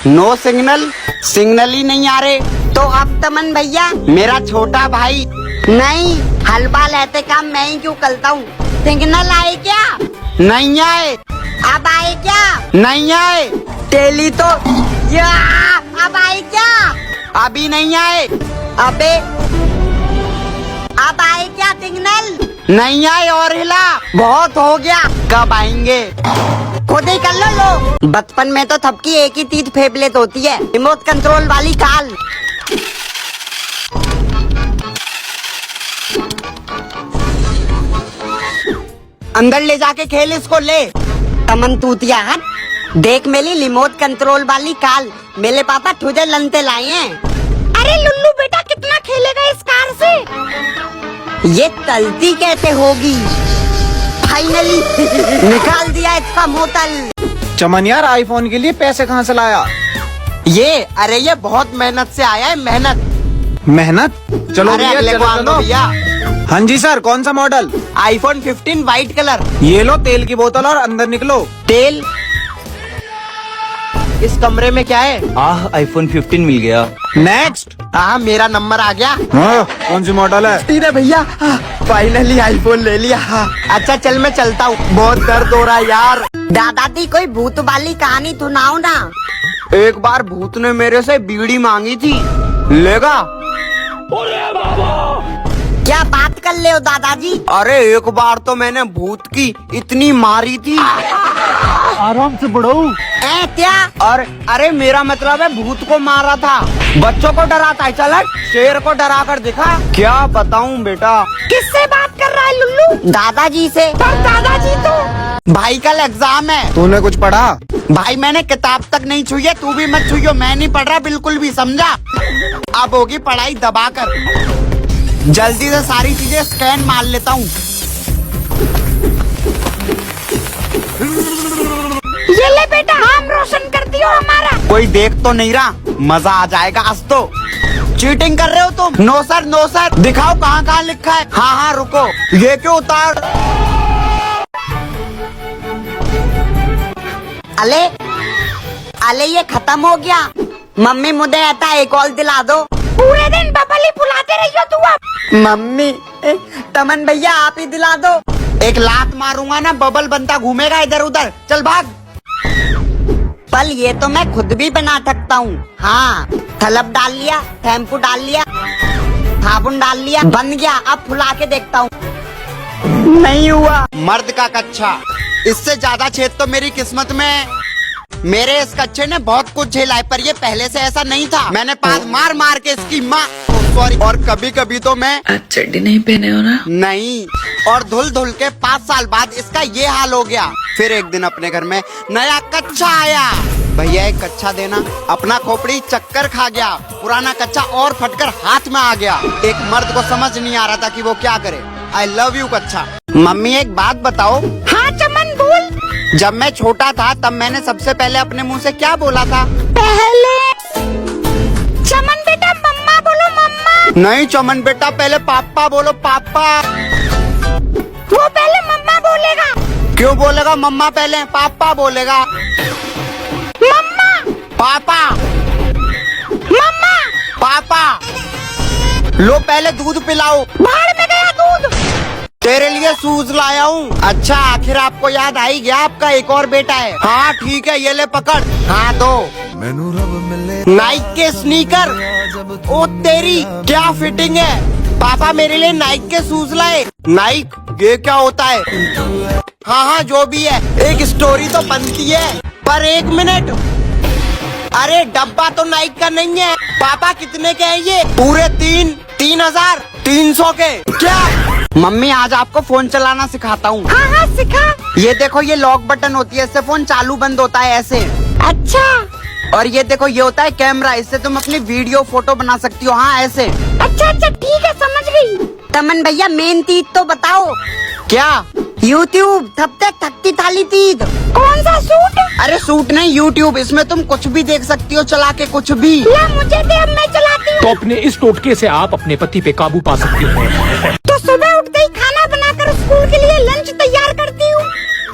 No signal, signal ही नहीं आ रहे। तो अब तमन भैया मेरा छोटा भाई नहीं, हलवा लेते काम मैं ही क्यों करता हूँ। सिग्नल आए क्या? नहीं आए, अब आए क्या? नहीं आए, तेली तो या, अब आए क्या? अभी नहीं आए, अबे अब आए क्या सिग्नल? नहीं आए और हिला। बहुत हो गया, कब आएंगे? खुद ही कर लो। बचपन में तो थपकी एक ही तीत फेवरेट होती है, रिमोट कंट्रोल वाली काल। अंदर ले जाके खेल इसको, ले। तमन तूतिया हट, देख मेरी रिमोट कंट्रोल वाली काल, मेरे पापा तुझे लंते लाए हैं। अरे लुल्लू बेटा कितना खेलेगा इस कार से? ये चलती कैसे होगी? फाइनली निकाल दिया इसका मोतल। चमन यार, आईफोन के लिए पैसे कहाँ से लाया? अरे ये बहुत मेहनत से आया है, मेहनत। मेहनत? चलो अरे भैया, अगले को चलो आने दो चलो। भैया। हाँ जी सर, कौन सा मॉडल? IPhone 15 white colour. ये लो तेल की बोतल और अंदर निकलो। तेल? इस कमरे में क्या है? आईफोन 15 मिल गया। नेक्स्ट। हाँ, मेरा नंबर आ गया। हाँ, कौन सी मॉडल है? तीन भैया, फाइनली आईफोन ले लिया। अच्छा चल मैं चलता हूँ, बहुत दर्द हो रहा है यार। दादाजी कोई भूत वाली कहानी सुनाओ ना। एक बार भूत ने मेरे से बीड़ी मांगी थी, लेगा? क्या बात कर ले हो दादाजी? अरे एक बार तो मैंने भूत की इतनी मारी थी। आराम से बढ़ो। ए क्या? और अरे मेरा मतलब है भूत को मारा था, बच्चों को डराता है। चल शेर को डरा कर दिखा। क्या बताऊं बेटा। किससे बात कर रहा है लुल्लू? दादाजी से। पर दादाजी तो भाई कल एग्जाम है। तूने कुछ पढ़ा? भाई मैंने किताब तक नहीं छुई है, तू भी मत छुइयो। मैं नहीं पढ़ रहा बिल्कुल भी, समझा? अब होगी पढ़ाई दबाकर। जल्दी से सारी चीजें स्कैन मार लेता हूँ। ये ले बेटा, नाम रोशन कर दियो हमारा। कोई देख तो नहीं रहा, मजा आ जाएगा आज तो। चीटिंग कर रहे हो तुम? No sir, no sir. दिखाओ कहाँ कहाँ लिखा है। हाँ हाँ रुको, ये क्यों उतार? अले अले ये खत्म हो गया। मम्मी मुझे ऐसा एक और दिला दो। पूरे दिन बबल ही फुलाते रहियो तू अब। मम्मी तमन भैया आप ही दिला दो। एक लात मारूंगा ना, बबल बनता घूमेगा इधर उधर। चल भाग। पल ये तो मैं खुद भी बना सकता हूँ। हाँ, थलब डाल लिया, शैम्पू डाल लिया, साबुन डाल लिया, बन गया। अब फुला के देखता हूँ। नहीं हुआ। मर्द का कच्चा, इससे ज्यादा छेद तो मेरी किस्मत में है। मेरे इस कच्चे ने बहुत कुछ झेला है, पर ये पहले से ऐसा नहीं था। मैंने पास मार मार के इसकी माँ, सॉरी। और कभी कभी तो मैं आज चड्डी नहीं पहने हो ना? नहीं, और धुल धुल के 5 साल बाद इसका ये हाल हो गया। फिर एक दिन अपने घर में नया कच्चा आया। भैया एक कच्चा देना। अपना खोपड़ी चक्कर खा गया, पुराना कच्चा और फटकर हाथ में आ गया। एक मर्द को समझ नहीं आ रहा था कि वो क्या करे। आई लव यू कच्चा। मम्मी एक बात बताओ। हाँ चमन बोल। जब मैं छोटा था तब मैंने सबसे पहले अपने मुंह से क्या बोला था? पहले चमन बेटा मम्मा बोलो, मम्मा। नहीं चमन बेटा, पहले पापा बोलो, पापा। वो पहले मम्मा बोलेगा। क्यों बोलेगा मम्मा? पहले पापा बोलेगा। मम्मा, पापा, मम्मा। पापा। लो पहले दूध पिलाओ। बाहर में गया दूध। तेरे लिए शूज लाया हूँ। अच्छा आखिर आपको याद आ ही गया, आपका एक और बेटा है। हाँ ठीक है, ये ले पकड़। हाँ दो नाइक के स्नीकर। ओ तेरी क्या फिटिंग है। पापा मेरे लिए नाइक के शूज लाए। नाइक, ये क्या होता है? हाँ हाँ जो भी है, एक स्टोरी तो बनती है। पर एक मिनट, अरे डब्बा तो नाइक का नहीं है। पापा कितने के हैं ये? पूरे 3,300 के। क्या? मम्मी आज आपको फोन चलाना सिखाता हूँ। हाँ हाँ सिखा। ये देखो, ये लॉक बटन होती है, इससे फोन चालू बंद होता है ऐसे। अच्छा। और ये देखो, ये होता है कैमरा, इससे तुम अपनी वीडियो फोटो बना सकती हो। हाँ ऐसे। अच्छा अच्छा ठीक है, समझ गई। तमन भैया मेन चीज तो बताओ। क्या? यूट्यूब थपते थकती थाली तीद। कौन सा सूट? अरे सूट नहीं, यूट्यूब। इसमें तुम कुछ भी देख सकती हो, चला के कुछ भी। ला मुझे दे, अब मैं चलाती हूँ। तो अपने इस टोटके से आप अपने पति पे काबू पा सकती हैं। तो सुबह उठते ही खाना बनाकर स्कूल के लिए लंच तैयार करती हूँ।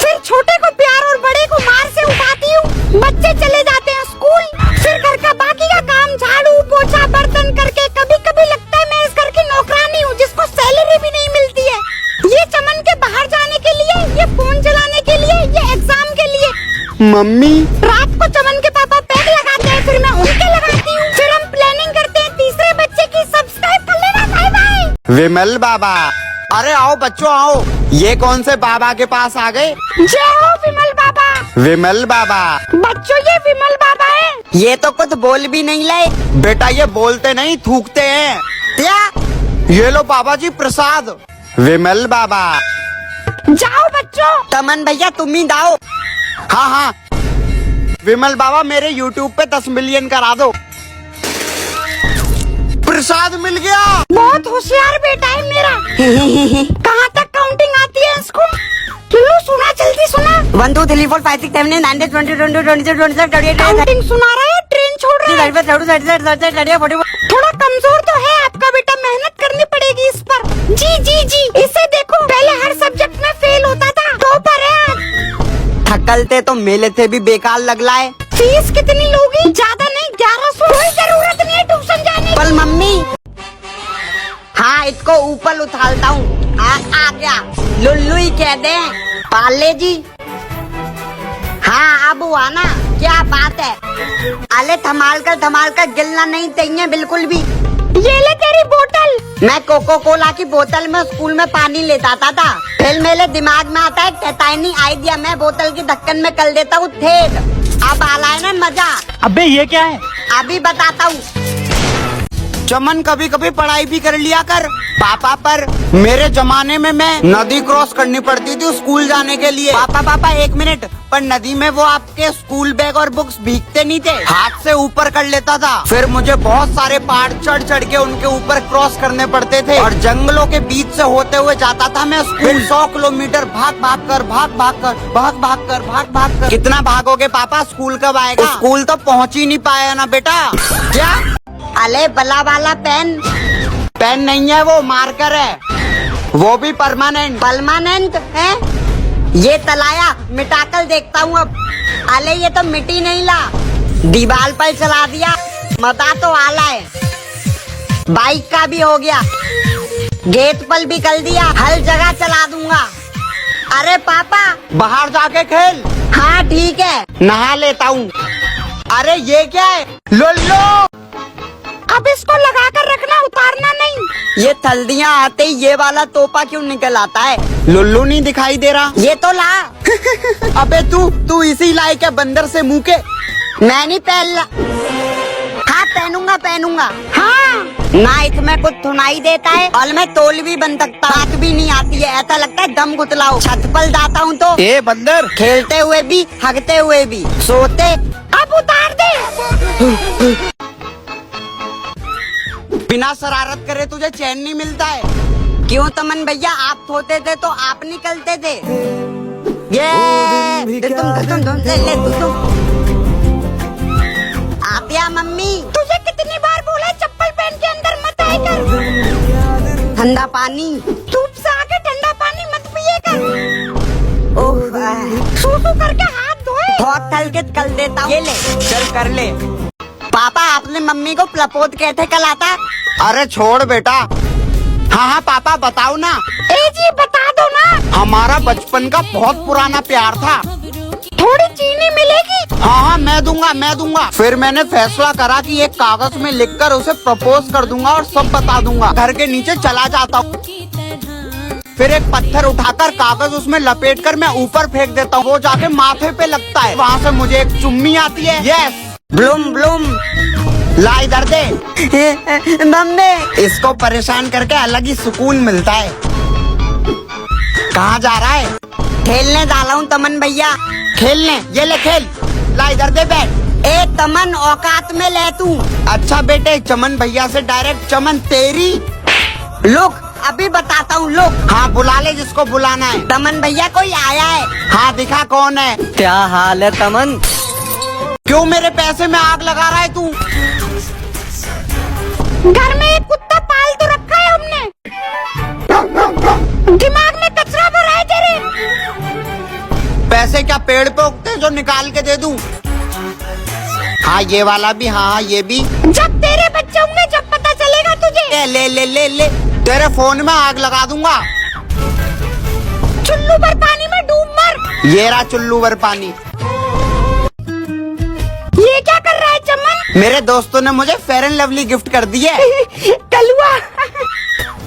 फिर छोटे को प्यार और बड़े को मार से उठाती हूँ। बच्चे चले जाते हैं स्कूल। मम्मी रात को चमन के पापा पैक लगाते हैं, फिर मैं उनके लगाती हूँ, फिर हम प्लानिंग करते हैं तीसरे बच्चे की। सब्सक्राइब कर लेना। Bye bye. विमल बाबा। अरे आओ बच्चों आओ, ये कौन से बाबा के पास आ गए? जय हो विमल बाबा। विमल बाबा। बच्चों ये विमल बाबा है। ये तो कुछ बोल भी नहीं ले। बेटा ये बोलते नहीं थूकते हैं। क्या? ये लो बाबा जी प्रसाद। विमल बाबा। जाओ बच्चों। तमन भैया तुम ही दाओ। हाँ हाँ विमल बाबा मेरे YouTube पे 10 मिलियन करा दो। प्रसाद मिल गया। बहुत होशियार बेटा है मेरा। कहाँ तक काउंटिंग आती है इसको? लल्लू सुना, जल्दी सुना। 1 2 3 4 5 6 7 8 9 10 20 22 23 24 काउंटिंग सुना रहा है, ट्रेन छोड़ रहा है। थोड़ा कमजोर तो है आपका बेटा, मेहनत करनी पड़ेगी इस पर। जी जी जी इसे देखो, पहले हर सब्जेक्ट में फेल होता था, टॉपर है आज। थकलते तो मेले थे भी बेकार लग रहा है। फीस कितनी लोगी? ज्यादा नहीं, 1100। कोई जरूरत नहीं है ट्यूशन जाने की। पर मम्मी। हाँ इसको ऊपर उछालता हूँ। आ गया। लुल्लू ही कह दे। पाले जी। हाँ अब हुआ ना, क्या बात है? अले थमाल कर गिलना नहीं चाहिए बिल्कुल भी। ये ले तेरी बोतल। मैं कोको कोला की बोतल में स्कूल में पानी लेता था। फिर मेरे दिमाग में आता है कैतानी आइडिया, मैं बोतल की ढक्कन में कर देता हूँ ठेठ। अब आ रहा है ना मजा? अबे ये क्या है? अभी बताता हूँ। चमन कभी कभी पढ़ाई भी कर लिया कर पापा। पर मेरे जमाने में मैं नदी क्रॉस करनी पड़ती थी स्कूल जाने के लिए। पापा 1 मिनट, पर नदी में वो आपके स्कूल बैग और बुक्स भीगते नहीं थे, हाथ से ऊपर कर लेता था। फिर मुझे बहुत सारे पहाड़ चढ़ के उनके ऊपर क्रॉस करने पड़ते थे और जंगलों के बीच से होते हुए जाता था मैं स्कूल। 100 किलोमीटर भाग भाग कर। कितना भागोगे पापा? स्कूल कब आएगा? स्कूल तो पहुँच ही नहीं पाया ना बेटा। क्या? अले बला वाला पेन नहीं है वो, मार्कर है, वो भी परमानेंट है। ये तलाया मिटाकर देखता हूँ अब। अले ये तो मिट्टी नहीं ला, दीवार पर चला दिया। मजा तो आला है। बाइक का भी हो गया, गेट पर भी कर दिया, हर जगह चला दूंगा। अरे पापा बाहर जाके खेल। हाँ ठीक है, नहा लेता हूँ। अरे ये क्या है? लो अब इसको लगा कर रखना, उतारना नहीं। ये थल्दियाँ आते ही ये वाला तोपा क्यों निकल आता है? लुल्लू नहीं दिखाई दे रहा। ये तो ला। अबे तू इसी लायक है बंदर से मुँह के। मैं नहीं पहनला। हाँ पहनूंगा। हाँ ना इसमें कुछ सुनाई देता है और मैं तोल भी बन सकता, बात भी नहीं आती है। ऐसा लगता है दम गुतलाओ। छत पर जाता हूँ तो ए बंदर, खेलते हुए भी, हगते हुए भी, सोते। अब उतार दे। बिना शरारत करे तुझे चैन नहीं मिलता है। क्यों तमन भैया, आप सोते थे तो आप निकलते थे। ये तुम आतिया मम्मी, तुझे कितनी बार बोला चप्पल पहन के अंदर मत आए कर। ठंडा पानी, धूप से आके ठंडा पानी मत पिए कर। ओह सूसू करके हाथ धोए। बहुत थल के कर देता हूँ। ये ले चल कर ले। पापा आपने मम्मी को प्रपोज कैसे कलाता? अरे छोड़ बेटा। हाँ पापा बताओ ना। ए जी बता दो ना। हमारा बचपन का बहुत पुराना प्यार था। थोड़ी चीनी मिलेगी? हाँ मैं दूंगा। फिर मैंने फैसला करा कि एक कागज में लिखकर उसे प्रपोज कर दूंगा और सब बता दूंगा। घर के नीचे चला जाता हूँ, फिर एक पत्थर उठाकर कागज उसमें लपेट कर मैं ऊपर फेंक देता हूँ। वो जाके माथे पे लगता है, वहाँ से मुझे एक चुम्मी आती है। यस ब्लूम ला इधर दे। मम्मी इसको परेशान करके अलग ही सुकून मिलता है। कहाँ जा रहा है? खेलने जा रहा हूँ तमन भैया। खेलने? ये ले खेल। ला इधर दे बैठ। ए तमन औकात में ले तू। अच्छा बेटे, चमन भैया से डायरेक्ट चमन तेरी। लोग अभी बताता हूँ। लोग हाँ बुला ले जिसको बुलाना है। तमन भैया कोई आया है। हाँ दिखा कौन है। क्या हाल है तमन? क्यों मेरे पैसे में आग लगा रहा है तू? घर में एक कुत्ता पाल तो रखा है हमने। दिमाग में कचरा भरा है तेरे। पैसे क्या पेड़ पे उगते जो निकाल के दे दूं? हाँ ये वाला भी, हाँ ये भी। जब तेरे बच्चे होंगे जब पता चलेगा तुझे। ले तेरे फोन में आग लगा दूंगा। चुल्लू भर पानी में डूब मर। ये रहा चुल्लू भर पानी। मेरे दोस्तों ने मुझे फेयर एंड लवली गिफ्ट कर दी है। कलुआ।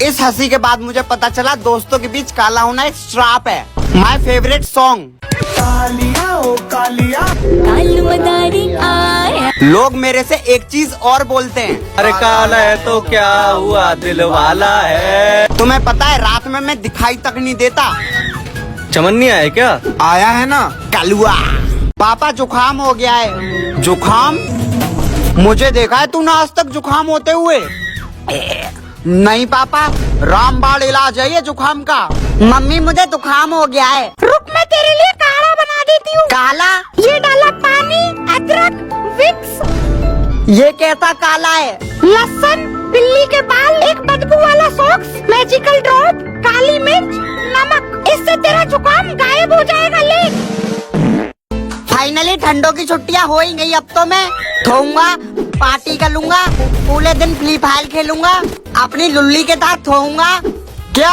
इस हंसी के बाद मुझे पता चला दोस्तों के बीच काला होना एक श्राप है। My favourite song. लोग मेरे से एक चीज और बोलते हैं, अरे काला है तो क्या हुआ, दिल वाला है। तुम्हें पता है रात में मैं दिखाई तक नहीं देता। चमन नहीं आया क्या? आया है ना। कलुआ। पापा जुकाम हो गया है। जुकाम? मुझे देखा है तूने आज तक जुकाम होते हुए? नहीं पापा, रामबाण इलाज है ये जुकाम का। मम्मी मुझे जुकाम हो गया है। रुक मैं तेरे लिए काढ़ा बना देती हूँ। काला? ये डाला पानी, अदरक, विक्स। ये कैसा काला है? लहसुन, बिल्ली के बाल, एक बदबू वाला सॉक्स, मैजिकल ड्रॉप, काली मिर्च, नमक। इससे तेरा जुकाम गायब हो जाएगा। ले। फाइनली ठंडों की छुट्टियां हो ही गई। अब तो मैं ठोऊंगा, पार्टी कर लूंगा, पूरे दिन फ्री फायर खेलूंगा, अपनी लुल्ली के साथ ठोऊंगा। क्या?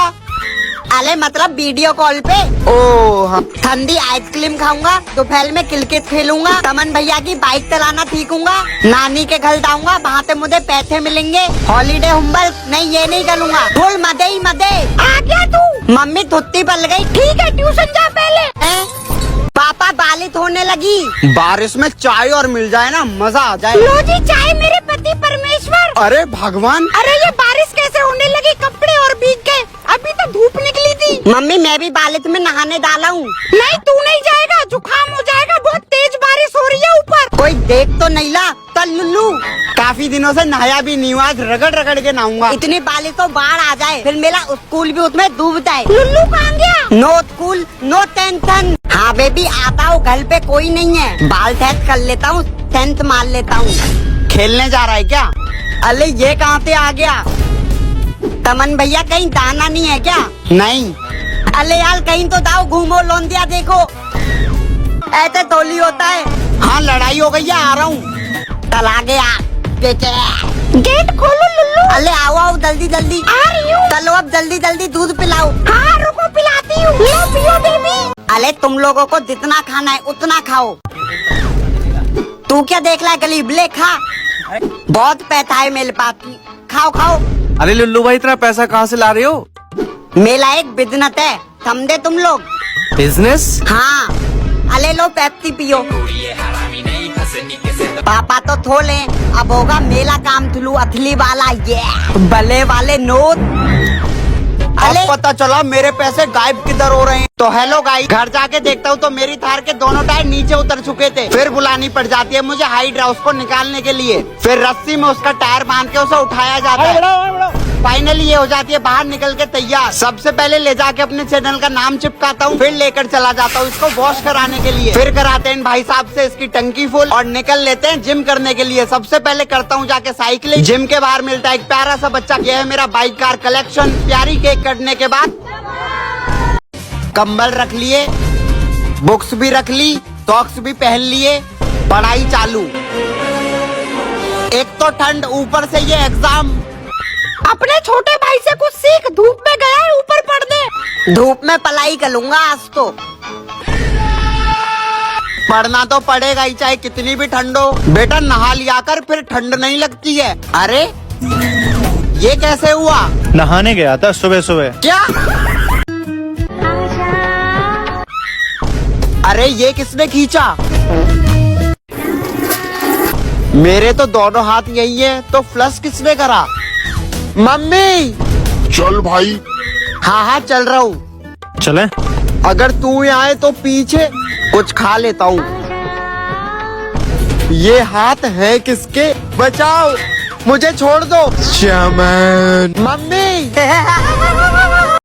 अरे मतलब वीडियो कॉल पे। ओ हाँ। ठंडी आइसक्रीम खाऊंगा, दोपहर में क्रिकेट खेलूंगा, तमन भैया की बाइक चलाना सीखूंगा, नानी के घर जाऊंगा, वहाँ पे मुझे पैसे मिलेंगे। हॉलीडे होमवर्क नहीं, ये नहीं करूंगा। फुल मजे ही मजे। आ गया तू? मम्मी धुत्ती पल गई। ठीक है ट्यूशन जा पहले। पापा बालित होने लगी। बारिश में चाय और मिल जाए ना मजा आ जाए। लो जी चाय मेरे पति परमेश्वर। अरे भगवान। अरे ये बारिश कैसे होने लगी? कपड़े और भीग गए। अभी तो धूप निकली थी। मम्मी मैं भी बालित में नहाने डाला हूँ। नहीं तू नहीं जाएगा, जुकाम हो जाएगा। बहुत तेज बारिश हो रही है ऊपर। कोई देख तो नहीं ला। चल लुल्लू। काफी दिनों से नहाया भी नहीं हुआ, आज रगड़ रगड़ के नहाऊंगा। इतनी बारिश तो बाढ़ आ जाए, फिर मेरा स्कूल भी उसमें डूब जाए। लुल्लू कहाँ गया? No school no tension. हाँ बेबी आता हूँ, घर पे कोई नहीं है। बाल सेट कर लेता हूँ, टेंथ मार लेता हूँ। खेलने जा रहा है क्या? अरे ये कहाँ से आ गया? तमन भैया कहीं दाना नहीं है क्या? नहीं। अरे यार कहीं तो जाओ, घूमो, लौंडिया देखो। ऐसे थोड़ी होता है। हाँ लड़ाई हो गई है, आ रहा हूँ। चला गया। गेट खोलो लुल्लू। अरे आओ आओ जल्दी जल्दी। आ रही हूँ। चलो अब जल्दी जल्दी दूध पिलाओ। हाँ रुको पिलाती हूँ। लो पियो बेबी। अरे तुम लोगों को जितना खाना है उतना खाओ। तू क्या देख रहा है गरीब? ले खा। बहुत पैसा है मेरे पास, खाओ खाओ। अरे लुल्लू भाई इतना पैसा कहाँ से ला रहे हो? मेरा एक बिजनेस है, समझे तुम लोग? बिजनेस? हाँ। अरे लो पेप्सी पियो। पापा तो थोले, अब होगा मेला काम थुलू अथली वाला। ये बले वाले नोट। अब पता चला मेरे पैसे गायब किधर हो रहे हैं। तो हेलो गाइस, घर जाके देखता हूँ तो मेरी थार के दोनों टायर नीचे उतर चुके थे। फिर बुलानी पड़ जाती है मुझे हाइड्रा उसको निकालने के लिए। फिर रस्सी में उसका टायर बांध के उसे उठाया जाता है। फाइनली ये हो जाती है बाहर निकल के तैयार। सबसे पहले ले जाके अपने चैनल का नाम चिपकाता हूँ, फिर लेकर चला जाता हूँ इसको वॉश कराने के लिए। फिर कराते हैं भाई साहब से इसकी टंकी फुल और निकल लेते हैं जिम करने के लिए। सबसे पहले करता हूँ जाके साइकिलिंग। जिम के बाहर मिलता है एक प्यारा सा बच्चा। यह है मेरा बाइक कार कलेक्शन। प्यारी केक कटने के बाद कंबल रख लिए, बुक्स भी रख ली, सॉक्स भी पहन लिए, पढ़ाई चालू। एक तो ठंड, ऊपर से ये एग्जाम। अपने छोटे भाई से कुछ सीख, धूप में गया है ऊपर पढ़ने। धूप में पलाई करूंगा आज तो। पढ़ना तो पड़ेगा ही चाहे कितनी भी ठंड हो। बेटा नहा लिया कर, फिर ठंड नहीं लगती है। अरे ये कैसे हुआ? नहाने गया था सुबह सुबह। क्या? अरे ये किसने खींचा? मेरे तो दोनों हाथ यही है, तो फ्लश किसने करा? मम्मी। चल भाई। हाँ हाँ चल रहा हूँ। चले? अगर तू यहाँ आए तो पीछे कुछ खा लेता हूँ। ये हाथ है किसके? बचाओ, मुझे छोड़ दो। चमन। मम्मी।